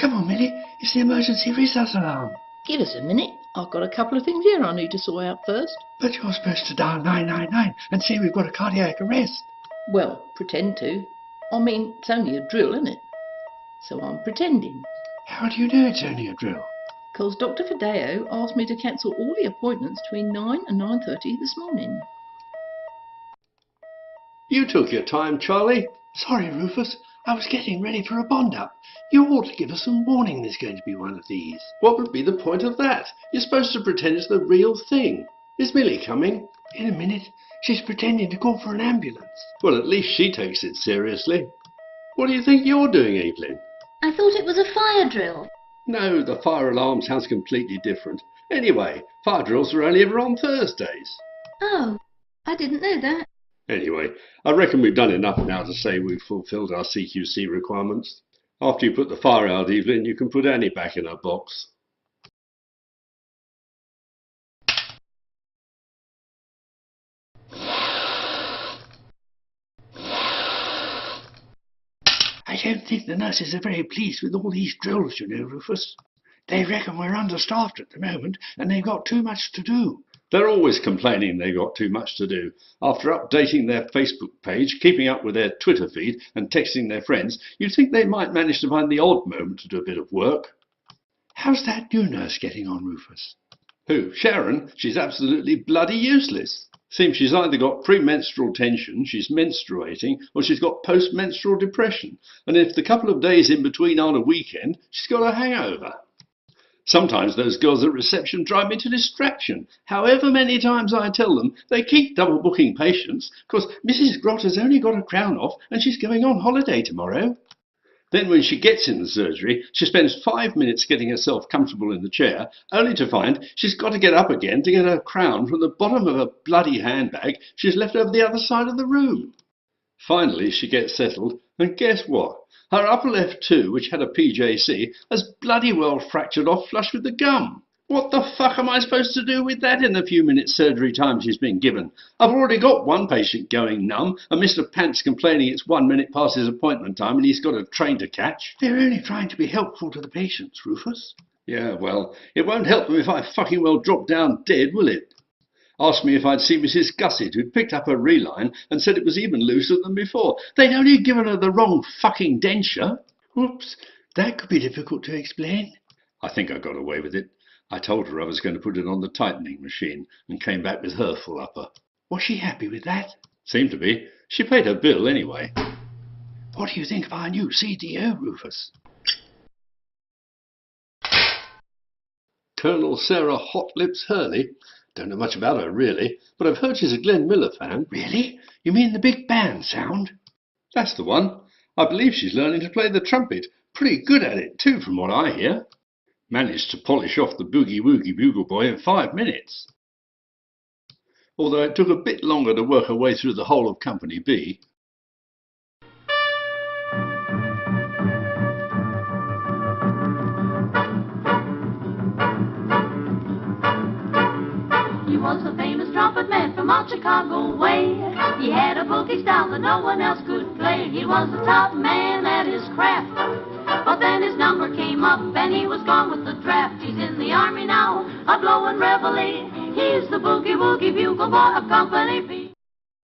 Come on, Millie. It's the emergency recess alarm. Give us a minute. I've got a couple of things here I need to sort out first. But you're supposed to dial 999 and say we've got a cardiac arrest. Well, pretend to. I mean, it's only a drill, isn't it? So I'm pretending. How do you know it's only a drill? Because Dr. Fideo asked me to cancel all the appointments between 9 and 9:30 this morning. You took your time, Charlie. Sorry, Rufus. I was getting ready for a bond-up. You ought to give us some warning there's going to be one of these. What would be the point of that? You're supposed to pretend it's the real thing. Is Millie coming? In a minute. She's pretending to call for an ambulance. Well, at least she takes it seriously. What do you think you're doing, Evelyn? I thought it was a fire drill. No, the fire alarm sounds completely different. Anyway, fire drills are only ever on Thursdays. Oh, I didn't know that. Anyway, I reckon we've done enough now to say we've fulfilled our CQC requirements. After you put the fire out, Evelyn, you can put Annie back in her box. I don't think the nurses are very pleased with all these drills, you know, Rufus. They reckon we're understaffed at the moment and they've got too much to do. They're always complaining they've got too much to do. After updating their Facebook page, keeping up with their Twitter feed and texting their friends, you'd think they might manage to find the odd moment to do a bit of work. How's that new nurse getting on, Rufus? Who? Sharon? She's absolutely bloody useless. Seems she's either got premenstrual tension, she's menstruating, or she's got post-menstrual depression. And if the couple of days in between aren't a weekend, she's got a hangover. Sometimes those girls at reception drive me to distraction. However many times I tell them, they keep double booking patients because Mrs. Grotter's only got a crown off and she's going on holiday tomorrow. Then when she gets in the surgery, she spends 5 minutes getting herself comfortable in the chair, only to find she's got to get up again to get her crown from the bottom of a bloody handbag she's left over the other side of the room. Finally, she gets settled, and guess what? Her upper left tooth, which had a PJC, has bloody well fractured off flush with the gum. What the fuck am I supposed to do with that in the few minutes surgery time she's been given? I've already got one patient going numb, and Mr. Pants complaining it's 1 minute past his appointment time and he's got a train to catch. They're only trying to be helpful to the patients, Rufus. Yeah, well, it won't help them if I fucking well drop down dead, will it? Asked me if I'd seen Mrs. Gusset, who'd picked up her reline and said it was even looser than before. They'd only given her the wrong fucking denture. Oops, that could be difficult to explain. I think I got away with it. I told her I was going to put it on the tightening machine and came back with her full upper. Was she happy with that? Seemed to be. She paid her bill anyway. What do you think of our new CDO, Rufus? Colonel Sarah Hot Lips Hurley. Don't know much about her, really, but I've heard she's a Glenn Miller fan. Really? You mean the big band sound? That's the one. I believe she's learning to play the trumpet. Pretty good at it, too, from what I hear. Managed to polish off the Boogie Woogie Bugle Boy in 5 minutes. Although it took a bit longer to work her way through the whole of Company B. He was a famous trumpet man from out Chicago way. He had a boogie style that no one else could play. He was the top man at his craft. But then his number came up and he was gone with the draft. He's in the army now, a blowing reveille. He's the boogie woogie bugle boy of Company B.